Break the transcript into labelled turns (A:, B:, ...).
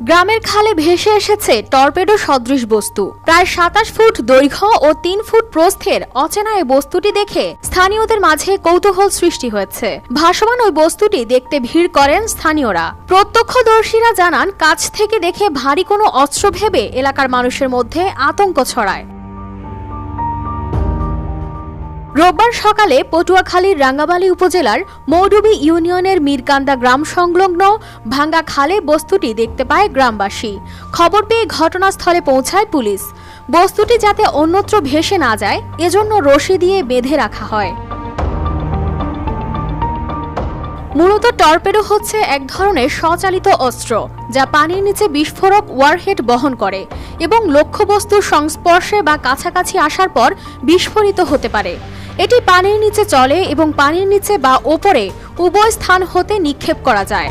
A: গ্রামের খালে ভেসে এসেছে টর্পেডো সদৃশ বস্তু। প্রায় ২৭ ফুট দৈর্ঘ্য ও ৩ ফুট প্রস্থের অচেনা এই বস্তুটি দেখে স্থানীয়দের মাঝে কৌতূহল সৃষ্টি হয়েছে। ভাসমান ওই বস্তুটি দেখতে ভিড় করেন স্থানীয়রা। প্রত্যক্ষদর্শীরা জানান, কাছ থেকে দেখে ভারী কোনো অস্ত্র ভেবে এলাকার মানুষের মধ্যে আতঙ্ক ছড়ায়। রোববার সকালে পটুয়াখালীর রাঙ্গামালী উপজেলার মৌডুবি ইউনিয়নের মিরকান্দা গ্রাম সংলগ্ন ভাঙ্গা খালে বস্তুটি দেখতে পায় গ্রামবাসী। খবর পেয়ে ঘটনাস্থলে পৌঁছায় পুলিশ। বস্তুটি যাতে অন্যত্র ভেসে না যায় এজন্য রশি দিয়ে বেঁধে রাখা হয়। মূলত টর্পেডো হচ্ছে এক ধরনের স্বচালিত অস্ত্র যা পানির নিচে বিস্ফোরক ওয়ারহেড বহন করে এবং লক্ষ্যবস্তুর সংস্পর্শে বা কাছাকাছি আসার পর বিস্ফোরিত হতে পারে। এটি পানির নিচে চলে এবং পানির নিচে বা ওপরে উভয় স্থান হতে নিক্ষেপ করা যায়।